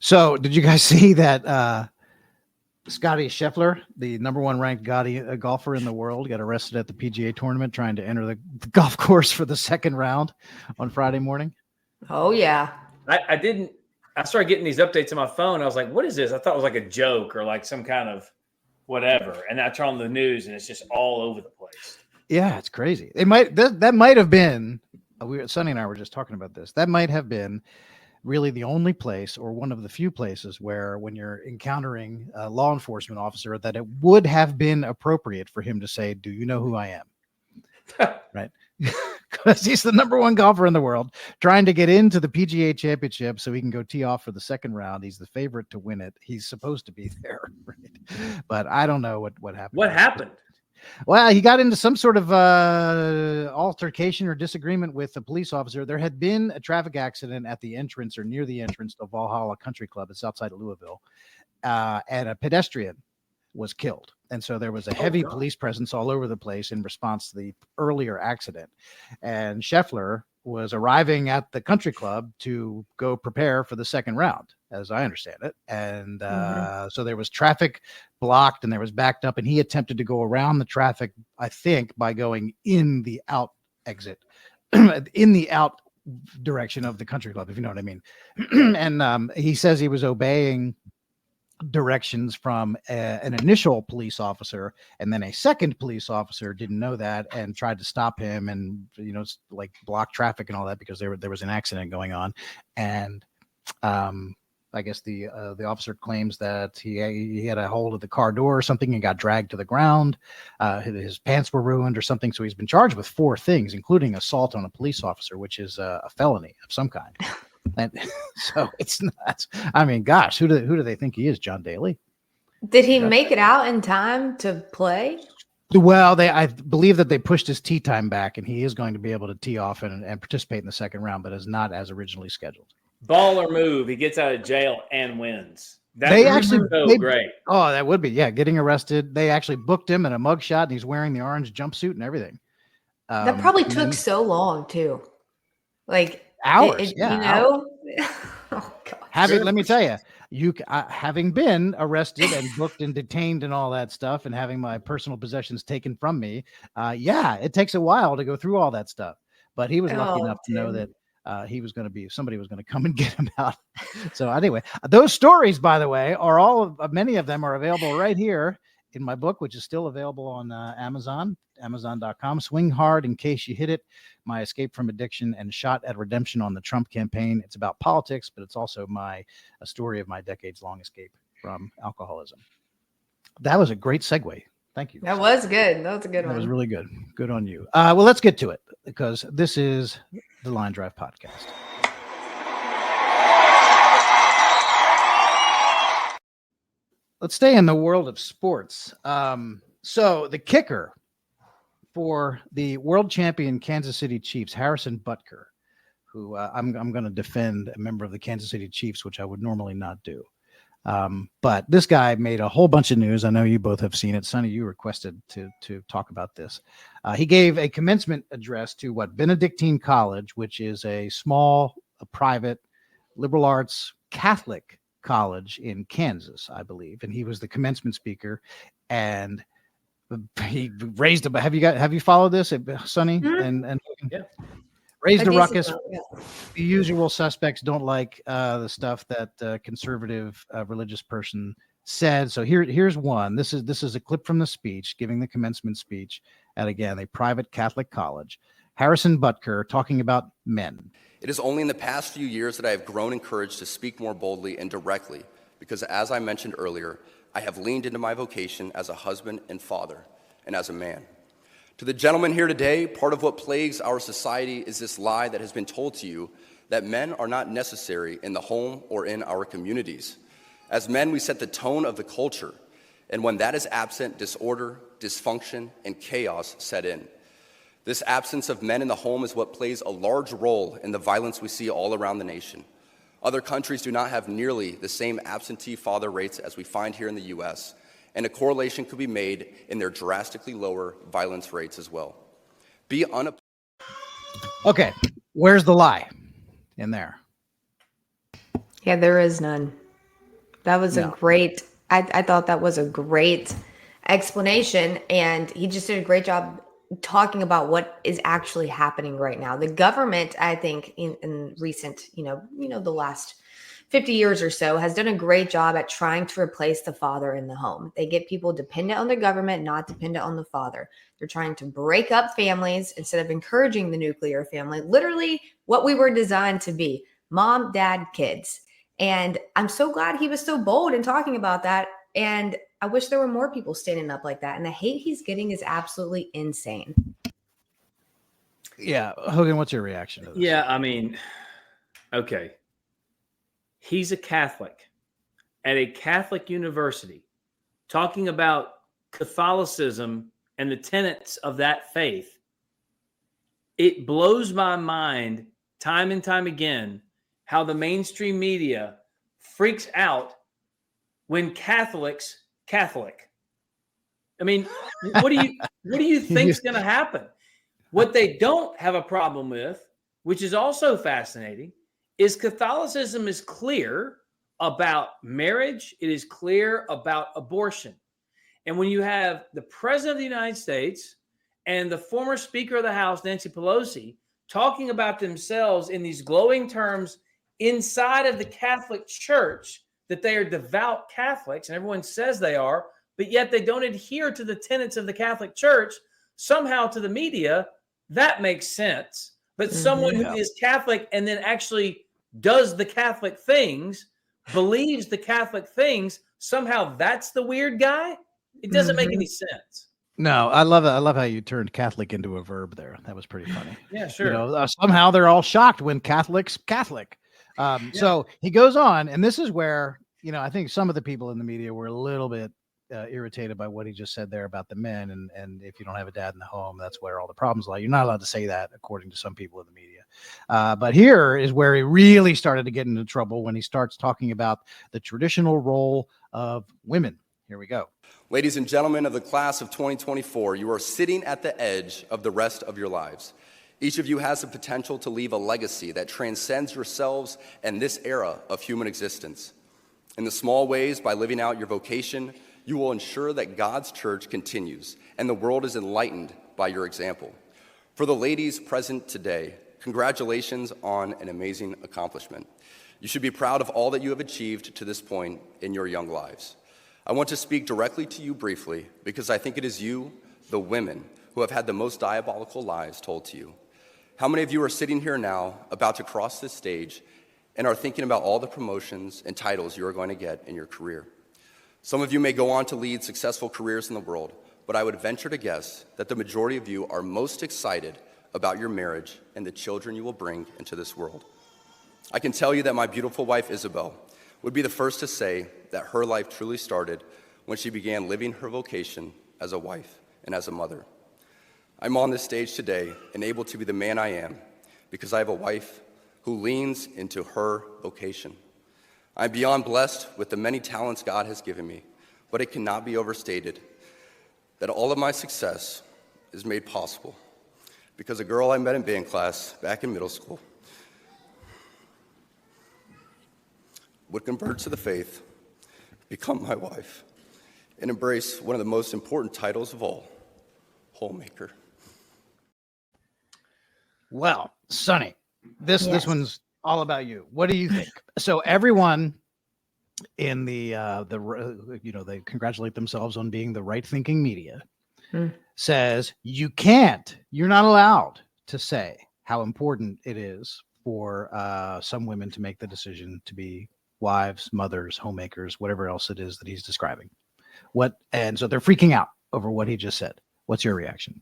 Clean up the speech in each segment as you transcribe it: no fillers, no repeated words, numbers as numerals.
So did you guys see that Scotty Scheffler, the number one ranked golfer in the world, got arrested at the PGA tournament trying to enter the golf course for the second round on Friday morning? Oh, yeah. I didn't. I started getting these updates on my phone. I was like, what is this? I thought it was like a joke or like some kind of whatever. And I turn on the news and it's just all over the place. Yeah, it's crazy. That might have been, Sonny and I were just talking about this. That might have been really the only place or one of the few places where when you're encountering a law enforcement officer that it would have been appropriate for him to say, do you know who I am? Right. Because he's the number one golfer in the world trying to get into the PGA championship so he can go tee off for the second round. He's the favorite to win it. He's supposed to be there. Right? But I don't know what happened. What happened? Well, he got into some sort of altercation or disagreement with a police officer. There had been a traffic accident at the entrance or near the entrance to Valhalla Country Club. It's outside of Louisville. And a pedestrian was killed. And so there was a heavy police presence all over the place in response to the earlier accident. And Scheffler was arriving at the country club to go prepare for the second round, as I understand it. And so there was traffic blocked and there was backed up, and he attempted to go around the traffic, I think, by going in the out exit, in the out direction of the country club, if you know what I mean. And he says he was obeying directions from an initial police officer, and then a second police officer didn't know that and tried to stop him and, you know, like block traffic and all that because there was an accident going on. And I guess the officer claims that he had a hold of the car door or something and got dragged to the ground. His pants were ruined or something. So he's been charged with 4 things, including assault on a police officer, which is a felony of some kind. And so it's not, I mean, gosh, who do they think he is? John Daly? Did he make it out in time to play? Well, I believe that they pushed his tee time back, and he is going to be able to tee off and participate in the second round, but is not as originally scheduled. Baller move. He gets out of jail and wins. Great. Oh, that would be, yeah, getting arrested. They actually booked him in a mugshot, and he's wearing the orange jumpsuit and everything. That probably took so long too. Like hours, you know. Oh, God. Let me tell you, having been arrested and booked and detained and all that stuff, and having my personal possessions taken from me, it takes a while to go through all that stuff. But he was lucky enough to know that somebody was going to come and get him out. So anyway, those stories, by the way, many of them are available right here in my book, which is still available on Amazon.com. Swing Hard in Case You Hit It: My Escape from Addiction and Shot at Redemption on the Trump Campaign. It's about politics, but it's also a story of my decades-long escape from alcoholism. That was a great segue. Thank you. That was good. That was a good one. That was really good. Good on you. Well, let's get to it, because this is the Line Drive Podcast. Let's stay in the world of sports. So the kicker for the world champion Kansas City Chiefs, Harrison Butker, who I'm going to defend, a member of the Kansas City Chiefs, which I would normally not do. But this guy made a whole bunch of news. I know you both have seen it. Sonny, you requested to talk about this. He gave a commencement address to Benedictine College, which is a small, private, liberal arts Catholic college in Kansas, I believe. And he was the commencement speaker, and he raised a, have you followed this, Sonny? Mm-hmm. And yeah. Raised a ruckus. The usual suspects don't like the stuff that conservative religious person said. So here's one. This is a clip from the speech, giving the commencement speech at, again, a private Catholic college. Harrison Butker talking about men. It is only in the past few years that I have grown encouraged to speak more boldly and directly, because as I mentioned earlier, I have leaned into my vocation as a husband and father and as a man. To the gentleman here today, part of what plagues our society is this lie that has been told to you that men are not necessary in the home or in our communities. As men, we set the tone of the culture, and when that is absent, disorder, dysfunction, and chaos set in. This absence of men in the home is what plays a large role in the violence we see all around the nation. Other countries do not have nearly the same absentee father rates as we find here in the U.S., and a correlation could be made in their drastically lower violence rates as well. Okay, where's the lie in there? Yeah, there is none. That was a No. great, I thought that was a great explanation. And he just did a great job talking about what is actually happening right now. The government, I think, in recent, the last 50 years or so, has done a great job at trying to replace the father in the home. They get people dependent on the government, not dependent on the father. They're trying to break up families instead of encouraging the nuclear family, literally what we were designed to be: mom, dad, kids. And I'm so glad he was so bold in talking about that. And I wish there were more people standing up like that. And the hate he's getting is absolutely insane. Yeah. Hogan, what's your reaction to this? Yeah, I mean, okay. He's a Catholic at a Catholic university talking about Catholicism and the tenets of that faith. It blows my mind time and time again how the mainstream media freaks out when Catholics Catholic. I mean, what do you think's going to happen? What they don't have a problem with, which is also fascinating, is Catholicism is clear about marriage. It is clear about abortion. And when you have the President of the United States and the former Speaker of the House, Nancy Pelosi, talking about themselves in these glowing terms inside of the Catholic Church, that they are devout Catholics, and everyone says they are, but yet they don't adhere to the tenets of the Catholic Church, somehow to the media, that makes sense. But someone who is Catholic and then actually does the Catholic things, believes the Catholic things, somehow that's the weird guy? It doesn't make any sense. No, I love that. I love how you turned Catholic into a verb there. That was pretty funny. Yeah, sure. Somehow they're all shocked when Catholic's Catholic. So he goes on, and this is where, I think some of the people in the media were a little bit irritated by what he just said there about the men. And if you don't have a dad in the home, that's where all the problems lie. You're not allowed to say that, according to some people in the media. But here is where he really started to get into trouble, when he starts talking about the traditional role of women. Here we go. Ladies and gentlemen of the class of 2024, you are sitting at the edge of the rest of your lives. Each of you has the potential to leave a legacy that transcends yourselves and this era of human existence. In the small ways, by living out your vocation, you will ensure that God's church continues and the world is enlightened by your example. For the ladies present today, congratulations on an amazing accomplishment. You should be proud of all that you have achieved to this point in your young lives. I want to speak directly to you briefly because I think it is you, the women, who have had the most diabolical lies told to you. How many of you are sitting here now, about to cross this stage, and are thinking about all the promotions and titles you are going to get in your career? Some of you may go on to lead successful careers in the world, but I would venture to guess that the majority of you are most excited about your marriage and the children you will bring into this world. I can tell you that my beautiful wife, Isabel, would be the first to say that her life truly started when she began living her vocation as a wife and as a mother. I'm on this stage today and able to be the man I am because I have a wife who leans into her vocation. I'm beyond blessed with the many talents God has given me, but it cannot be overstated that all of my success is made possible because a girl I met in band class back in middle school would convert to the faith, become my wife, and embrace one of the most important titles of all, homemaker. Well, Sonny, this one's all about you. What do you think? So everyone in they congratulate themselves on being the right-thinking media, says you're not allowed to say how important it is for some women to make the decision to be wives, mothers, homemakers, whatever else it is that he's describing. And so they're freaking out over what he just said. What's your reaction?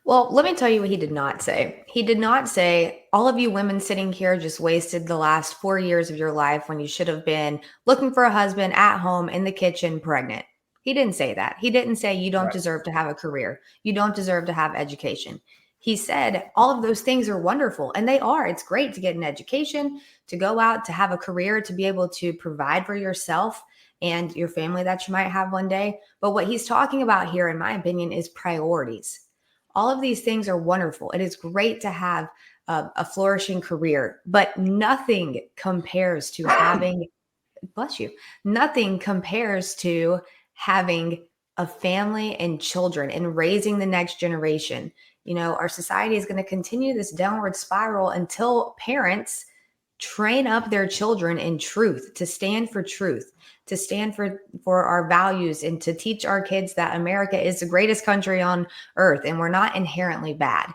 Well, let me tell you what he did not say. He did not say, all of you women sitting here just wasted the last 4 years of your life when you should have been looking for a husband at home in the kitchen, pregnant. He didn't say that. He didn't say you don't deserve to have a career. You don't deserve to have education. He said all of those things are wonderful, and they are. It's great to get an education, to go out, to have a career, to be able to provide for yourself and your family that you might have one day. But what he's talking about here, in my opinion, is priorities. All of these things are wonderful. It is great to have a flourishing career, but nothing compares to having bless you, nothing compares to having a family and children and raising the next generation. You know, our society is going to continue this downward spiral until parents train up their children in truth, to stand for truth, to stand for our values, and to teach our kids that America is the greatest country on earth and we're not inherently bad.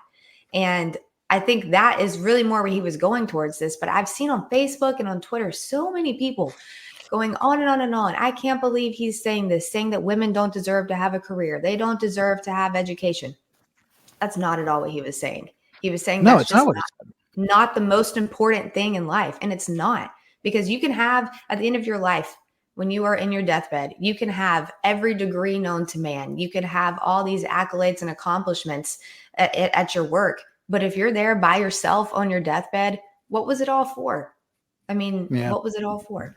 And I think that is really more where he was going towards this. But I've seen on Facebook and on Twitter so many people going on and on and on. I can't believe he's saying this, saying that women don't deserve to have a career. They don't deserve to have education. That's not at all what he was saying. He was saying No, that's it's just not what he said. not the most important thing in life. And it's not, because you can have, at the end of your life, when you are in your deathbed, you can have every degree known to man. You can have all these accolades and accomplishments at your work. But if you're there by yourself on your deathbed, what was it all for? I mean, what was it all for?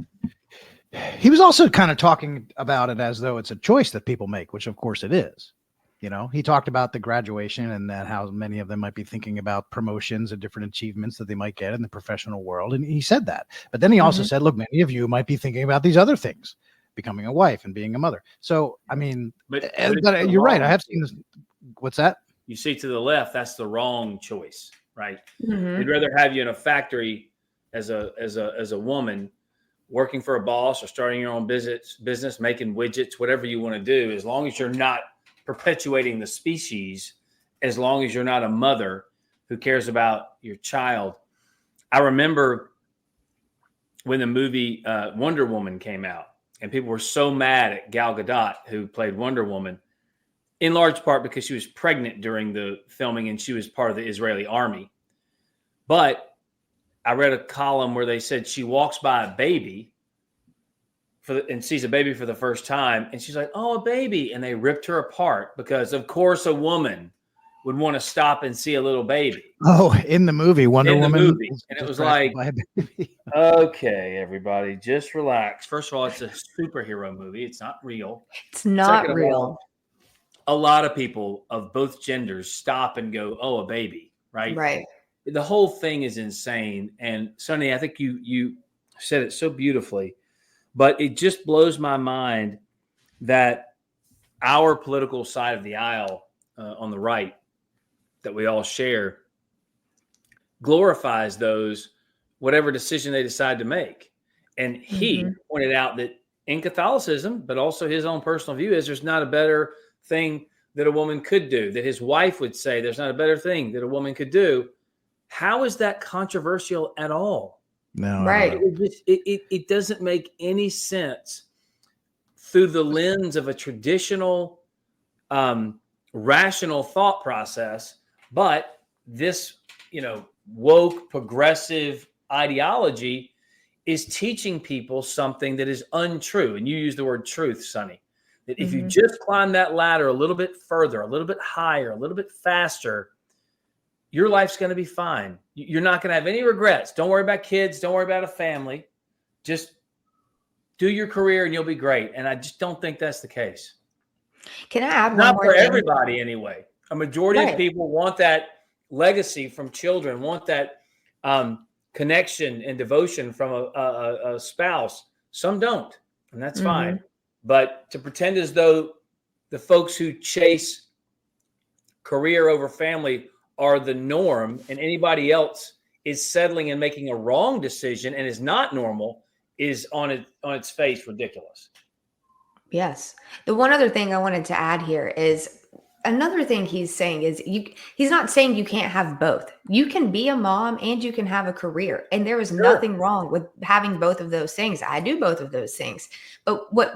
He was also kind of talking about it as though it's a choice that people make, which of course it is. You know, he talked about the graduation and that how many of them might be thinking about promotions and different achievements that they might get in the professional world. And he said that. But then he also said, look, many of you might be thinking about these other things, becoming a wife and being a mother. So, I mean, but you're right. I have seen this. What's that? You see to the left, that's the wrong choice, right? They'd rather have you in a factory as a woman working for a boss or starting your own business, making widgets, whatever you want to do, as long as you're not perpetuating the species, as long as you're not a mother who cares about your child. I remember when the movie Wonder Woman came out, and people were so mad at Gal Gadot, who played Wonder Woman, in large part because she was pregnant during the filming and she was part of the Israeli army. But I read a column where they said she walks by a baby and sees a baby for the first time, and she's like, oh, a baby. And they ripped her apart because, of course, a woman would want to stop and see a little baby. Oh, in the movie, Wonder Woman. Movie. And it was like, okay, everybody, just relax. First of all, it's a superhero movie. It's not real. It's not real. A lot of people of both genders stop and go, oh, a baby, right? Right. The whole thing is insane. And Sonny, I think you said it so beautifully, but it just blows my mind that our political side of the aisle on the right that we all share glorifies those, whatever decision they decide to make. And he pointed out that in Catholicism, but also his own personal view is there's not a better thing that a woman could do, that his wife would say there's not a better thing that a woman could do. How is that controversial at all? No, right. It doesn't make any sense through the lens of a traditional, rational thought process. But this, woke progressive ideology is teaching people something that is untrue. And you use the word truth, Sonny, that if you just climb that ladder a little bit further, a little bit higher, a little bit faster, your life's going to be fine. You're not going to have any regrets. Don't worry about kids. Don't worry about a family. Just do your career and you'll be great. And I just don't think that's the case. Can I add one Not more for thing? everybody anyway. A majority of people want that legacy from children, want that connection and devotion from a spouse. Some don't, and that's fine. But to pretend as though the folks who chase career over family are the norm and anybody else is settling and making a wrong decision and is not normal is on its face ridiculous. Yes. The one other thing I wanted to add here is another thing he's saying is he's not saying you can't have both. You can be a mom and you can have a career. And there is nothing wrong with having both of those things. I do both of those things. But what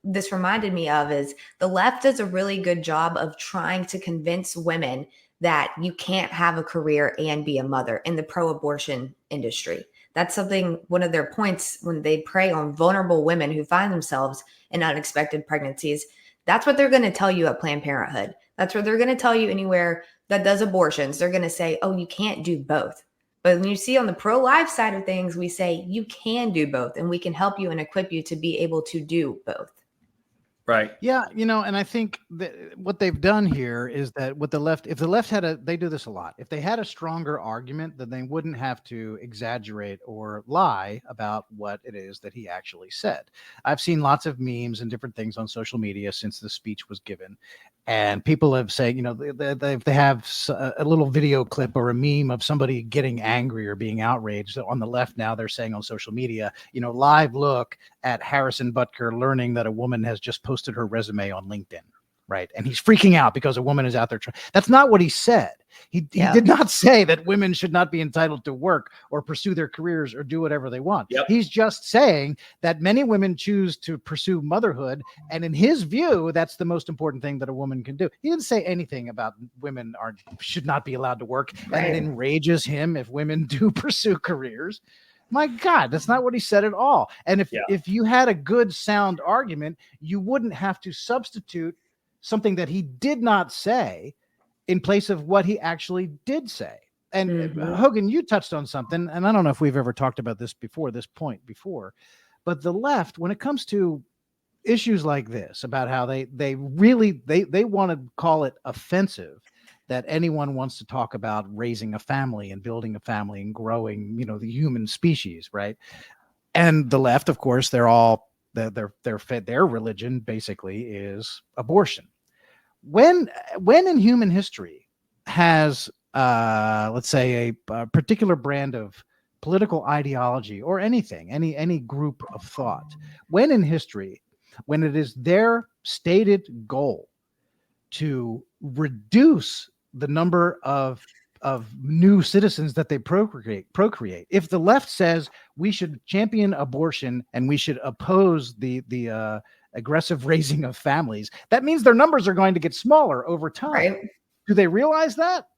this reminded me of is the left does a really good job of trying to convince women that you can't have a career and be a mother in the pro-abortion industry. That's one of their points when they prey on vulnerable women who find themselves in unexpected pregnancies. That's what they're going to tell you at Planned Parenthood. That's what they're going to tell you anywhere that does abortions. They're going to say, oh, you can't do both. But when you see on the pro-life side of things, we say you can do both and we can help you and equip you to be able to do both. Right. Yeah, and I think that what they've done here is that with the left, if the left they do this a lot. If they had a stronger argument, then they wouldn't have to exaggerate or lie about what it is that he actually said. I've seen lots of memes and different things on social media since the speech was given. And people have said, they have a little video clip or a meme of somebody getting angry or being outraged. On the left now, they're saying on social media, live look at Harrison Butker learning that a woman has just posted her resume on LinkedIn, right? And he's freaking out because a woman is out there. That's not what he said. He did not say that women should not be entitled to work or pursue their careers or do whatever they want. Yep. He's just saying that many women choose to pursue motherhood. And in his view, that's the most important thing that a woman can do. He didn't say anything about women should not be allowed to work. Right. And it enrages him if women do pursue careers. My God, that's not what he said at all. And if you had a good, sound argument, you wouldn't have to substitute something that he did not say in place of what he actually did say. And Hogan, you touched on something, and I don't know if we've ever talked about this point before, but the left, when it comes to issues like this, about how they want to call it offensive that anyone wants to talk about raising a family and building a family and growing, the human species, right? And the left, of course, their religion basically is abortion. When in human history has, let's say, a particular brand of political ideology or anything, any group of thought, when in history, when it is their stated goal to reduce the number of new citizens that they procreate, if the left says we should champion abortion and we should oppose the aggressive raising of families, that means their numbers are going to get smaller over time. Right. Do they realize that?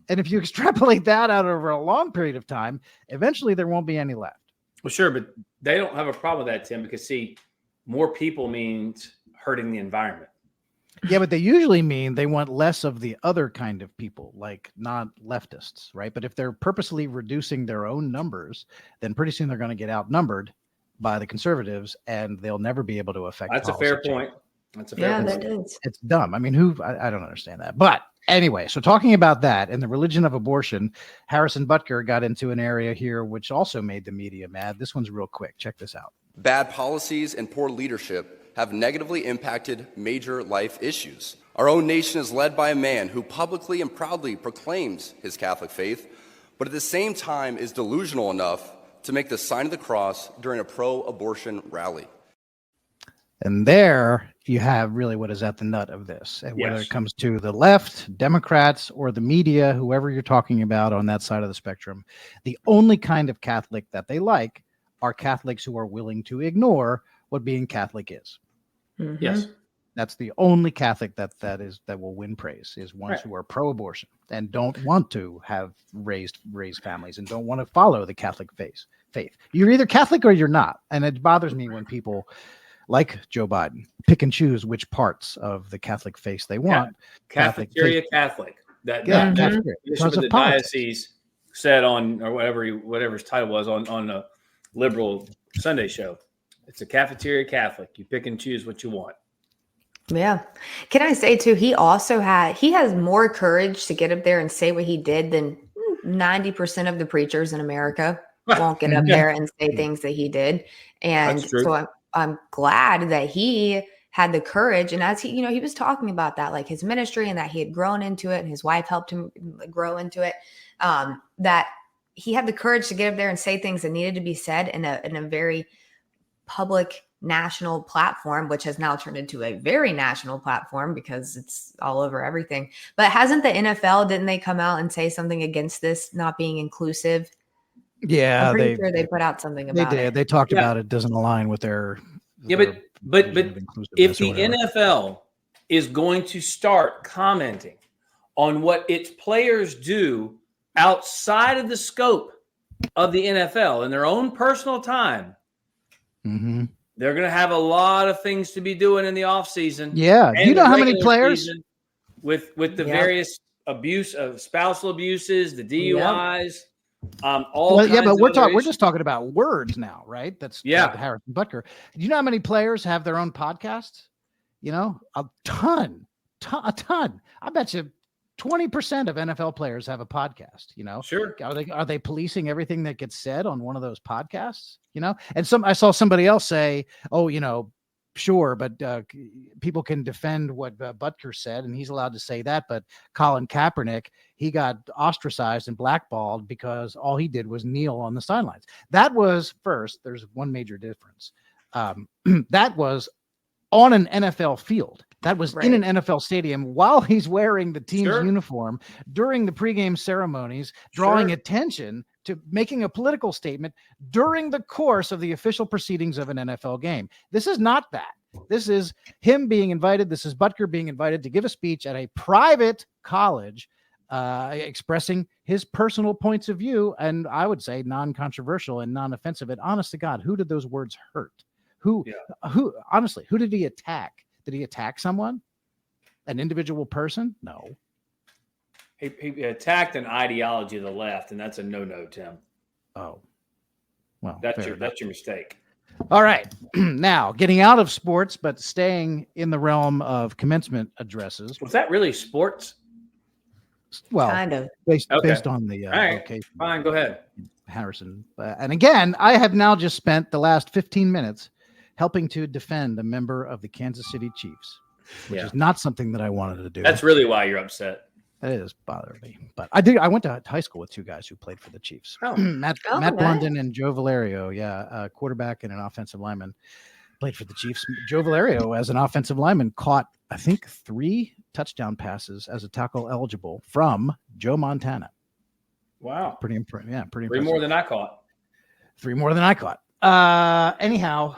And if you extrapolate that out over a long period of time, eventually there won't be any left. Well, sure, but they don't have a problem with that, Tim, because see, more people means hurting the environment. Yeah, but they usually mean they want less of the other kind of people, like not leftists, right? But if they're purposely reducing their own numbers, then pretty soon they're going to get outnumbered by the conservatives, and they'll never be able to affect. That's a fair point. That's a fair point. That is. It's dumb. I mean, I don't understand that. But anyway, so talking about that and the religion of abortion, Harrison Butker got into an area here which also made the media mad. This one's real quick. Check this out. Bad policies and poor leadership have negatively impacted major life issues. Our own nation is led by a man who publicly and proudly proclaims his Catholic faith, but at the same time is delusional enough to make the sign of the cross during a pro-abortion rally. And there you have really what is at the nut of this. And whether it comes to the left, Democrats, or the media, whoever you're talking about on that side of the spectrum, the only kind of Catholic that they like are Catholics who are willing to ignore what being Catholic is. Mm-hmm. Yes. That's the only Catholic that will win praise, is ones who are pro-abortion and don't want to have raised families and don't want to follow the Catholic faith. You're either Catholic or you're not. And it bothers me when people like Joe Biden pick and choose which parts of the Catholic faith they want. Cafeteria Catholic. That because of the politics. diocese said on, or whatever his title was on a liberal Sunday show. It's a cafeteria Catholic. You pick and choose what you want. Yeah. Can I say too, he has more courage to get up there and say what he did than 90% of the preachers in America won't get up there and say things that he did. And so I'm glad that he had the courage. And as he was talking about that, like his ministry and that he had grown into it and his wife helped him grow into it, that he had the courage to get up there and say things that needed to be said in a very public national platform, which has now turned into a very national platform because it's all over everything. But hasn't the NFL, didn't they come out and say something against this not being inclusive? Yeah, I'm pretty sure they put out something about it. They did. They talked about it doesn't align with their. But if the NFL is going to start commenting on what its players do outside of the scope of the NFL in their own personal time, they're going to have a lot of things to be doing in the offseason. Yeah. Do you know how many players with the various abuse of spousal abuses, the DUIs, but we're just talking about words now, right? That's Harrison Butker. Do you know how many players have their own podcasts? a ton. I bet you 20% of NFL players have a podcast, Sure. Are they policing everything that gets said on one of those podcasts, and I saw somebody else say, oh, sure, but people can defend what Butker said, and he's allowed to say that. But Colin Kaepernick, he got ostracized and blackballed because all he did was kneel on the sidelines. That was first. There's one major difference. That was on an NFL field. That was in an NFL stadium while he's wearing the team's uniform during the pregame ceremonies, drawing attention to making a political statement during the course of the official proceedings of an NFL game. This is not that. This is him being invited. This is Butker being invited to give a speech at a private college, expressing his personal points of view. And I would say non-controversial and non-offensive. And honest to God, who did those words hurt? Who honestly, who did he attack? Did he attack someone? An individual person? No. He attacked an ideology of the left, and that's a no-no, Tim. Oh, well, that's your mistake. All right. Now, getting out of sports, but staying in the realm of commencement addresses. Was that really sports? Well, kind of based on the location. Fine, go ahead. Harrison. And again, I have now just spent the last 15 minutes helping to defend a member of the Kansas City Chiefs, which is not something that I wanted to do. That's really why you're upset. That is bothering me. But I went to high school with two guys who played for the Chiefs. Matt Blunden and Joe Valerio. A quarterback and an offensive lineman played for the Chiefs. Joe Valerio, as an offensive lineman, caught, I think, 3 touchdown passes as a tackle eligible from Joe Montana. Wow. Pretty impressive. Yeah, pretty impressive. 3 more than I caught. 3 more than I caught. Anyhow,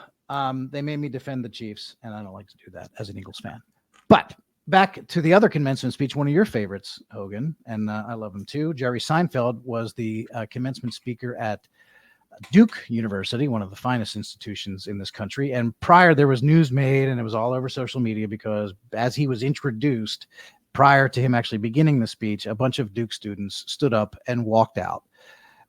they made me defend the Chiefs, and I don't like to do that as an Eagles fan. But back to the other commencement speech, one of your favorites, Hogan, and I love him too. Jerry Seinfeld was the commencement speaker at Duke University, one of the finest institutions in this country. And prior, there was news made, and it was all over social media because as he was introduced, prior to him actually beginning the speech, a bunch of Duke students stood up and walked out.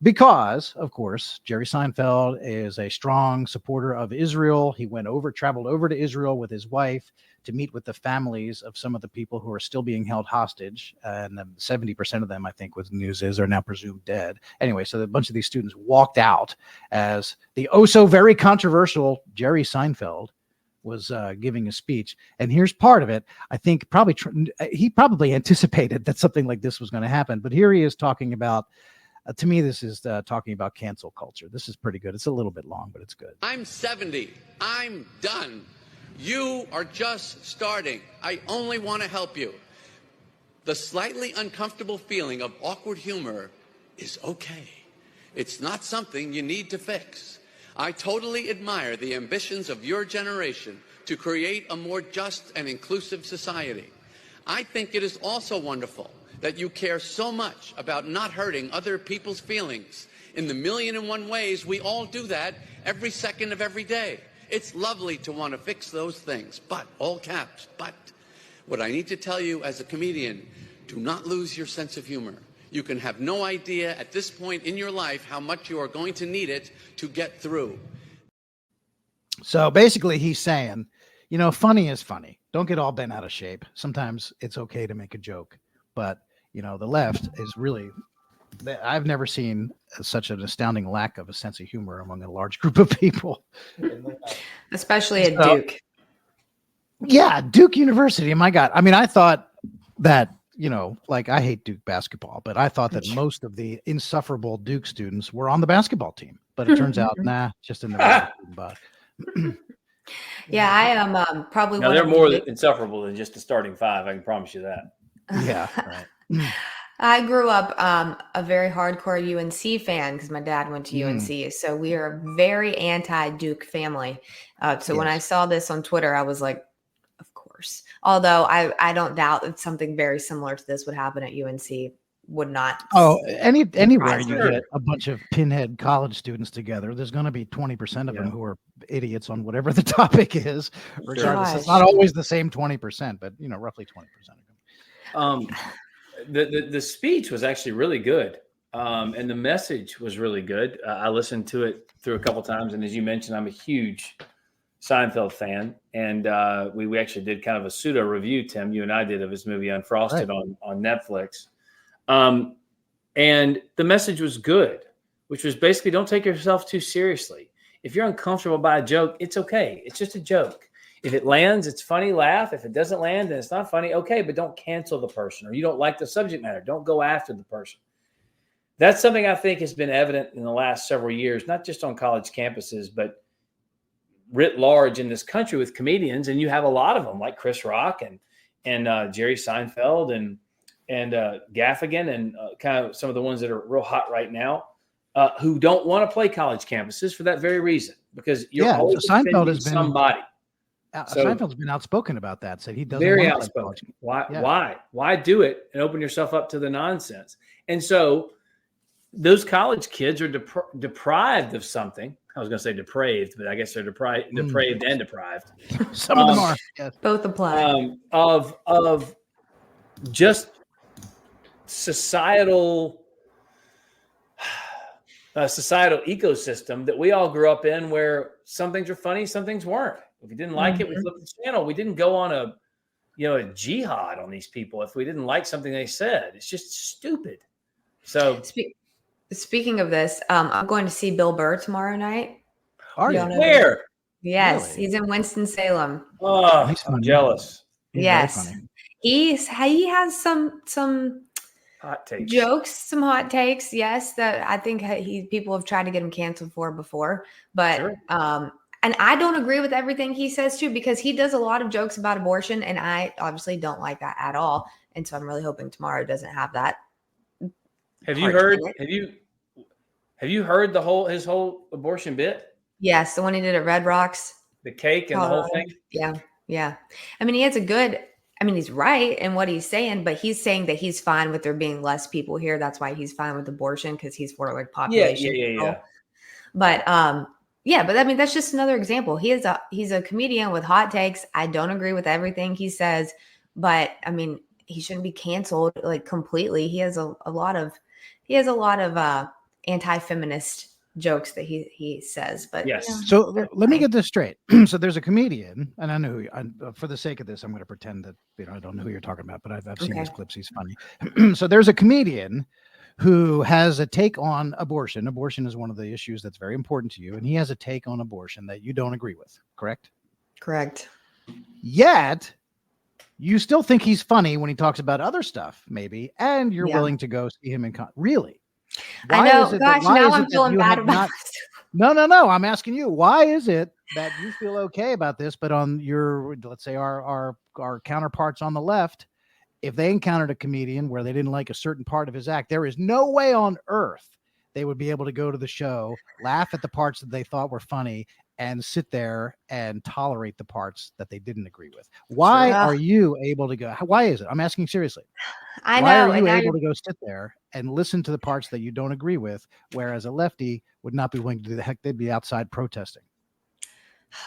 Because, of course, Jerry Seinfeld is a strong supporter of Israel. He traveled over to Israel with his wife to meet with the families of some of the people who are still being held hostage. And 70% of them, I think, what the news is, are now presumed dead. Anyway, so a bunch of these students walked out as the very controversial Jerry Seinfeld was giving a speech. And here's part of it. I think he probably anticipated that something like this was going to happen. But here he is talking about, to me, this is talking about cancel culture. This is pretty good. It's a little bit long, but it's good. I'm 70. I'm done. You are just starting. I only want to help you. The slightly uncomfortable feeling of awkward humor is okay. It's not something you need to fix. I totally admire the ambitions of your generation to create a more just and inclusive society. I think it is also wonderful that you care so much about not hurting other people's feelings. In the 1,000,001 ways, we all do that every second of every day. It's lovely to want to fix those things, but, all caps, but, what I need to tell you as a comedian, do not lose your sense of humor. You can have no idea at this point in your life how much you are going to need it to get through. So basically he's saying, funny is funny. Don't get all bent out of shape. Sometimes it's okay to make a joke, but the left is really, I've never seen such an astounding lack of a sense of humor among a large group of people. Especially at Duke. Yeah, Duke University. My God. I mean, I thought that, I hate Duke basketball, but I thought that most of the insufferable Duke students were on the basketball team. But it turns out, just in the but. Yeah, I am probably one. They're more insufferable than just the starting 5. I can promise you that. Yeah, right. I grew up a very hardcore UNC fan because my dad went to UNC. So we are a very anti-Duke family. When I saw this on Twitter, I was like, of course. Although I don't doubt that something very similar to this would happen at UNC. Would not. Oh, anywhere you get a bunch of pinhead college students together, there's going to be 20% of them who are idiots on whatever the topic is. Regardless, it's not always the same 20%, but roughly 20% of them. The speech was actually really good, and the message was really good. I listened to it through a couple times, and as you mentioned, I'm a huge Seinfeld fan, and we actually did kind of a pseudo review, Tim, you and I did, of his movie Unfrosted on Netflix. And the message was good, which was basically don't take yourself too seriously. If you're uncomfortable by a joke, it's okay. It's just a joke. If it lands, it's funny, laugh. If it doesn't land and it's not funny, okay, but don't cancel the person, or you don't like the subject matter. Don't go after the person. That's something I think has been evident in the last several years, not just on college campuses, but writ large in this country with comedians. And you have a lot of them like Chris Rock and Jerry Seinfeld and Gaffigan and kind of some of the ones that are real hot right now, who don't want to play college campuses for that very reason, because you're always Seinfeld has been somebody. Seinfeld's been outspoken about that. Said he doesn't very want to play outspoken. Why do it and open yourself up to the nonsense? And so those college kids are deprived of something. I was going to say depraved, but I guess they're depraved and deprived. Some of them are. Yes. Both apply. Of just societal ecosystem that we all grew up in, where some things are funny, some things weren't. If we didn't like it, we flipped the channel. We didn't go on a jihad on these people if we didn't like something they said. It's just stupid. So speaking of this, I'm going to see Bill Burr tomorrow night. Are you? Where? Yes, Really? He's in Winston-Salem. Oh, I'm jealous. Yes, he has some Hot takes. jokes, some hot takes. Yes, that I think people have tried to get him canceled for before, but Sure. and I don't agree with everything he says too, because he does a lot of jokes about abortion, and I obviously don't like that at all. And so I'm really hoping tomorrow doesn't have that. Have you heard his whole abortion bit? Yes, the one he did at Red Rocks. The cake and the whole thing? Yeah. I mean, he's right in what he's saying, but he's saying that he's fine with there being less people here. That's why he's fine with abortion, because he's for like population control. Yeah. But but I mean, that's just another example. He's a comedian with hot takes. I don't agree with everything he says, but I mean, he shouldn't be canceled like completely. He has a lot of anti-feminist jokes that he says, but yes. So let me get this straight. So there's a comedian, and I know for the sake of this, I'm going to pretend that I don't know who you're talking about, but I've seen his clips. He's funny. So there's a comedian who has a take on abortion. Abortion is one of the issues that's very important to you, and he has a take on abortion that you don't agree with. Correct? Correct. Yet you still think he's funny when he talks about other stuff, maybe, and you're willing to go see him in really. I know. Gosh, now I'm feeling bad about this. No. I'm asking you, why is it that you feel okay about this, but on let's say our counterparts on the left, if they encountered a comedian where they didn't like a certain part of his act, there is no way on earth they would be able to go to the show, laugh at the parts that they thought were funny, and sit there and tolerate the parts that they didn't agree with. Why are you able to go? Why is it? I'm asking seriously. I know. Why are you able to go sit there and listen to the parts that you don't agree with, whereas a lefty would not be willing to do the heck? They'd be outside protesting.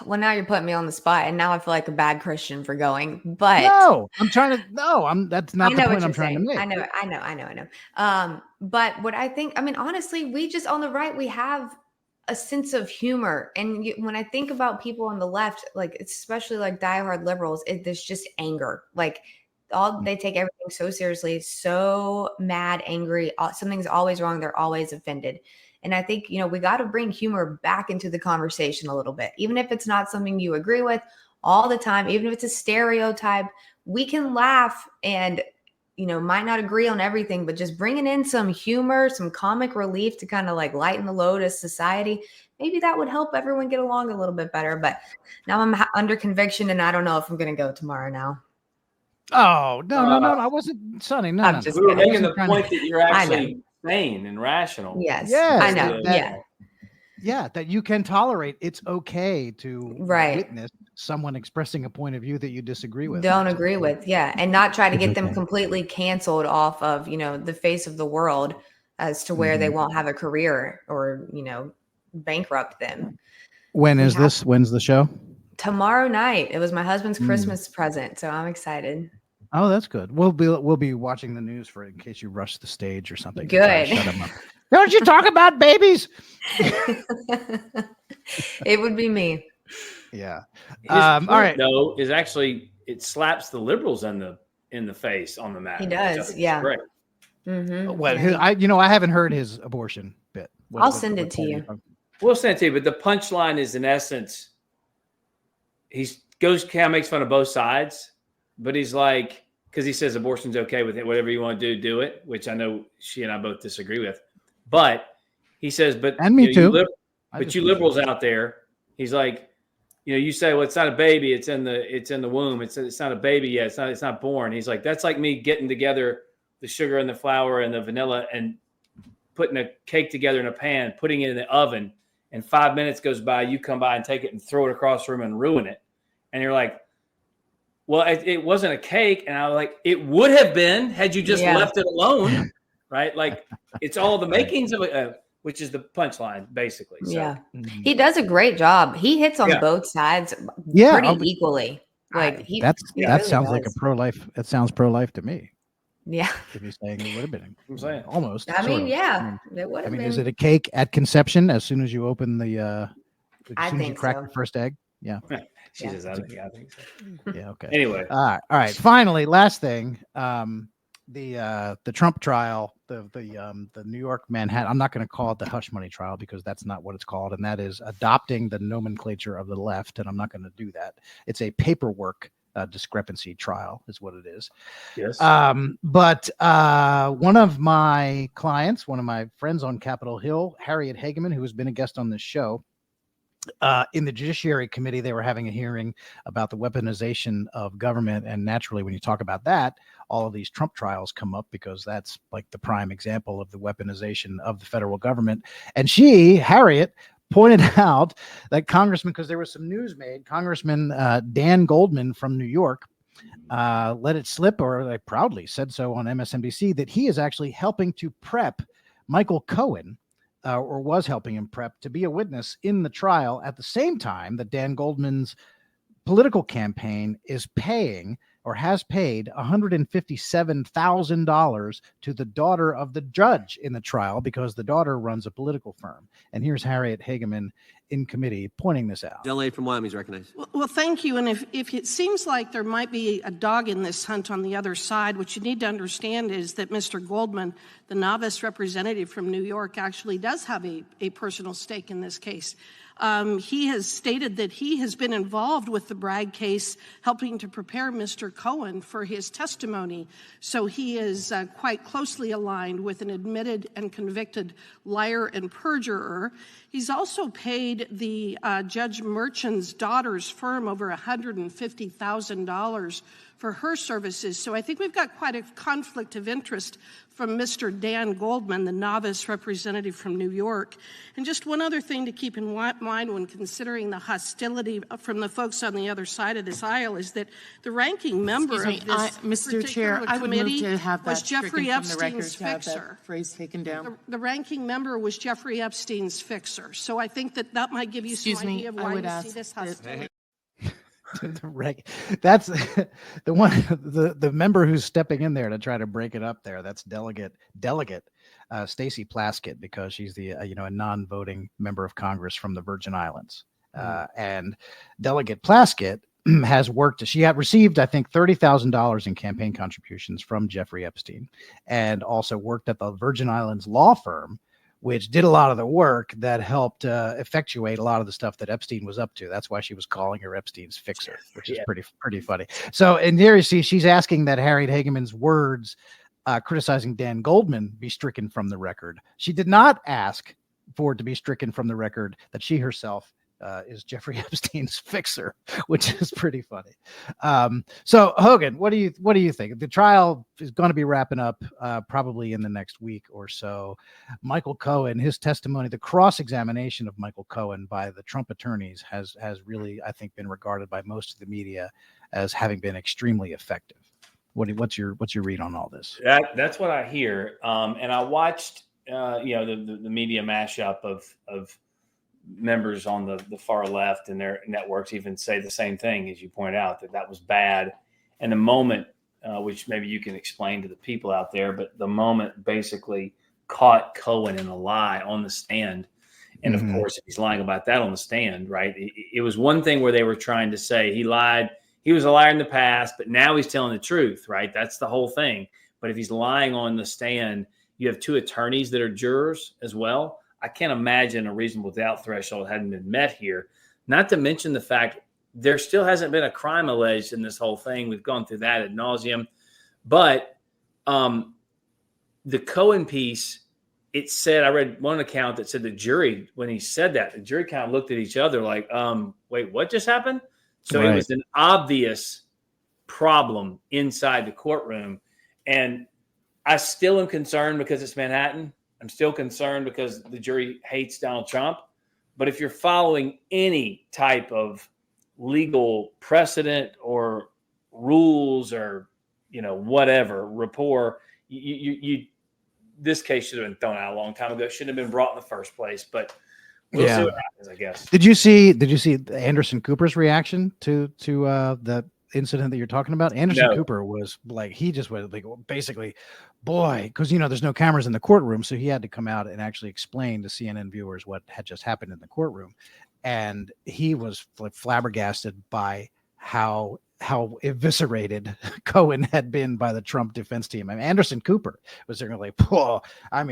Well, now you're putting me on the spot, and now I feel like a bad Christian for going. But that's not the point I'm trying to make. I know. But what I think, I mean, honestly, we just on the right, we have a sense of humor. And when I think about people on the left, like especially like diehard liberals, there's just anger. Like they take everything so seriously, so mad, angry. Something's always wrong. They're always offended. And I think, we got to bring humor back into the conversation a little bit, even if it's not something you agree with all the time, even if it's a stereotype, we can laugh and, might not agree on everything, but just bringing in some humor, some comic relief to kind of like lighten the load of society. Maybe that would help everyone get along a little bit better. But now I'm under conviction and I don't know if I'm going to go tomorrow now. Oh, no. I wasn't, Sonny. No, I'm just we were making the point that you're actually sane and rational. Yes, I know. That you can tolerate. It's okay to witness someone expressing a point of view that you disagree with. Don't agree with. Yeah. And not try to get them completely canceled off of, the face of the world as to where they won't have a career or, bankrupt them. When's the show? Tomorrow night. It was my husband's Christmas present. So I'm excited. Oh, that's good. We'll be watching the news in case you rush the stage or something. Good. Shut him up. Don't you talk about babies? It would be me. Yeah. His All point, right. though, is actually it slaps the liberals in the face on the matter. He which I does, think is yeah. great. What? Yeah, I haven't heard his abortion bit. I'll send it to part are you. talking- We'll send it to you, but the punchline is, in essence, kind of makes fun of both sides, but he's like, because he says abortion's okay with it, whatever you want to do it, which I know she and I both disagree with. But he says, And me too. You liberals out there, he's like, you say, well, it's not a baby, it's in the womb, it's not a baby yet, it's not born. He's like, that's like me getting together the sugar and the flour and the vanilla and putting a cake together in a pan, putting it in the oven, and 5 minutes goes by, you come by and take it and throw it across the room and ruin it. And you're like, well, it wasn't a cake. And I was like, it would have been had you just left it alone, right? Like, it's all the makings of it, which is the punchline, basically. So. Yeah. He does a great job. He hits on both sides pretty equally. Like that sounds like a pro-life. That sounds pro-life to me. Yeah. If you're saying it would have been. I'm saying. Almost. I mean, yeah. It would have been. Is it a cake at conception as soon as you open the as soon as you crack so. the first egg? Yeah. She says, I think so. Yeah, okay. Anyway. All right. Finally, last thing. The Trump trial, the New York Manhattan. I'm not going to call it the hush money trial because that's not what it's called, and that is adopting the nomenclature of the left, and I'm not going to do that. It's a paperwork discrepancy trial, is what it is. Yes. But one of my clients, one of my friends on Capitol Hill, Harriet Hageman, who has been a guest on this show, in the Judiciary Committee, they were having a hearing about the weaponization of government. And naturally, when you talk about that, all of these Trump trials come up because that's like the prime example of the weaponization of the federal government. And Harriet, pointed out that Congressman, because there was some news made, Congressman Dan Goldman from New York let it slip, or like proudly said so on MSNBC, that he is actually helping to prep Michael Cohen, or was helping him prep to be a witness in the trial at the same time that Dan Goldman's political campaign is paying or has paid $157,000 to the daughter of the judge in the trial because the daughter runs a political firm. And here's Harriet Hageman in committee pointing this out. Delegate from Wyoming is recognized. Well, thank you. And if it seems like there might be a dog in this hunt on the other side, what you need to understand is that Mr. Goldman, the novice representative from New York, actually does have a personal stake in this case. He has stated that he has been involved with the Bragg case, helping to prepare Mr. Cohen for his testimony. So he is quite closely aligned with an admitted and convicted liar and perjurer. He's also paid the Judge Merchant's daughter's firm over $150,000 for her services. So I think we've got quite a conflict of interest from Mr. Dan Goldman, the novice representative from New York. And just one other thing to keep in mind when considering the hostility from the folks on the other side of this aisle is that the ranking member of this Mr. Chair, I would move to have that was Jeffrey stricken from the record, Epstein's to have fixer. that phrase taken down. The ranking member was Jeffrey Epstein's fixer. So I think that might give you some idea of why you see this hostility. That's the one, the member who's stepping in there to try to break it up there. That's delegate Stacey Plaskett, because she's the a non-voting member of Congress from the Virgin Islands. And Delegate Plaskett has worked. She had received, I think, $30,000 in campaign contributions from Jeffrey Epstein, and also worked at the Virgin Islands law firm, which did a lot of the work that helped effectuate a lot of the stuff that Epstein was up to. That's why she was calling her Epstein's fixer, which is pretty funny. So, and here you see, she's asking that Harriet Hageman's words criticizing Dan Goldman be stricken from the record. She did not ask for it to be stricken from the record that she herself is Jeffrey Epstein's fixer, which is pretty funny. So Hogan, what do you think? The trial is going to be wrapping up probably in the next week or so. Michael Cohen, his testimony, the cross-examination of Michael Cohen by the Trump attorneys has really, I think, been regarded by most of the media as having been extremely effective. What's your read on all this? That's what I hear. And I watched the media mashup of members on the far left and their networks even say the same thing, as you point out, that was bad. And the moment, which maybe you can explain to the people out there, but the moment basically caught Cohen in a lie on the stand And of course, if he's lying about that on the stand, right? It was one thing where they were trying to say he lied. He was a liar in the past, but now he's telling the truth, right? That's the whole thing. But if he's lying on the stand, you have two attorneys that are jurors as well. I can't imagine a reasonable doubt threshold hadn't been met here. Not to mention the fact there still hasn't been a crime alleged in this whole thing. We've gone through that ad nauseum. But the Cohen piece, it said, I read one account that said the jury, when he said that, the jury kind of looked at each other like, wait, what just happened? So It was an obvious problem inside the courtroom. And I still am concerned because it's Manhattan. I'm still concerned because the jury hates Donald Trump. But if you're following any type of legal precedent or rules or, whatever, rapport, this case should have been thrown out a long time ago. It shouldn't have been brought in the first place. But we'll see what happens, I guess. Did you see Anderson Cooper's reaction to the incident that you're talking about? Anderson Cooper was like, he just was like, basically, boy, because there's no cameras in the courtroom, so he had to come out and actually explain to CNN viewers what had just happened in the courtroom, and he was like flabbergasted by how eviscerated Cohen had been by the Trump defense team. I mean, Anderson Cooper was there like,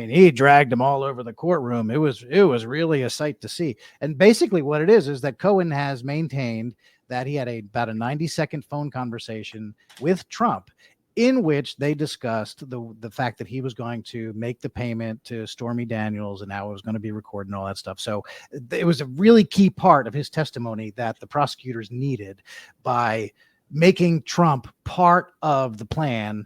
he dragged him all over the courtroom. It was really a sight to see. And basically what it is that Cohen has maintained that he had about a 90-second phone conversation with Trump in which they discussed the fact that he was going to make the payment to Stormy Daniels and how it was going to be recorded and all that stuff. So it was a really key part of his testimony that the prosecutors needed by making Trump part of the plan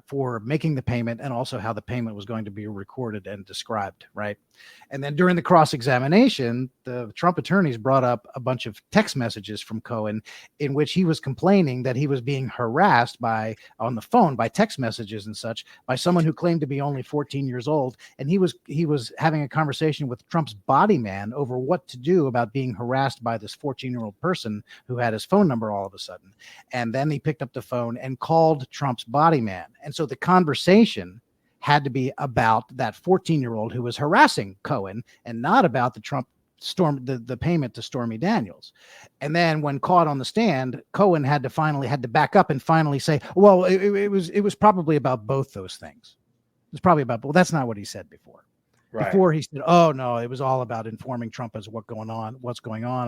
for making the payment, and also how the payment was going to be recorded and described, right? And then during the cross-examination, the Trump attorneys brought up a bunch of text messages from Cohen in which he was complaining that he was being harassed on the phone by text messages and such by someone who claimed to be only 14 years old. And he was having a conversation with Trump's body man over what to do about being harassed by this 14-year-old person who had his phone number all of a sudden. And then he picked up the phone and called Trump's body man. And so the conversation had to be about that 14-year-old who was harassing Cohen and not about the payment to Stormy Daniels. And then when caught on the stand, Cohen had to back up and finally say, well, it was probably about both those things. It was probably about, well, that's not what he said before. Right. Before he said, oh no, it was all about informing Trump as what's going on.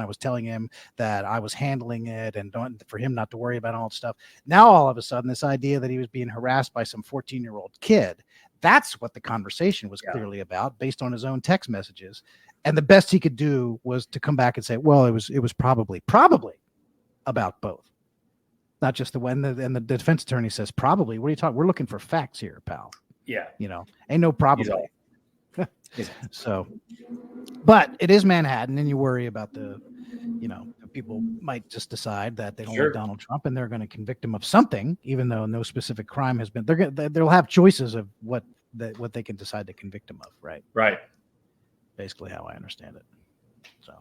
I was telling him that I was handling it and for him not to worry about all that stuff. Now, all of a sudden, this idea that he was being harassed by some 14-year-old kid, that's what the conversation was clearly about based on his own text messages. And the best he could do was to come back and say, well, it was probably about both. Not just and the defense attorney says, probably, what are you talking? We're looking for facts here, pal. Yeah. Ain't no probably. So, but it is Manhattan, and you worry about people might just decide that they don't like Donald Trump and they're going to convict him of something, even though no specific crime has been. They'll have choices of what they can decide to convict him of. Right. Right. Basically, how I understand it. So,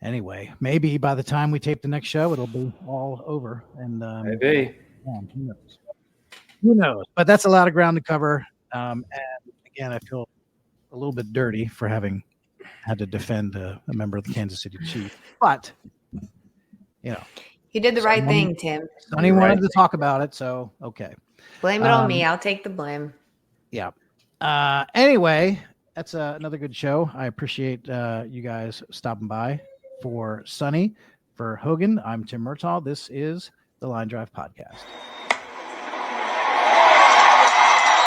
anyway, maybe by the time we tape the next show, it'll be all over. And maybe. Who knows? But that's a lot of ground to cover. And again, I feel a little bit dirty for having had to defend a member of the Kansas City Chiefs, but you did the right thing, Tim. Sonny wanted to talk about it, so okay. Blame it on me. I'll take the blame. Yeah. Anyway, that's another good show. I appreciate you guys stopping by. For Sonny, for Hogan, I'm Tim Murtaugh. This is the Line Drive Podcast.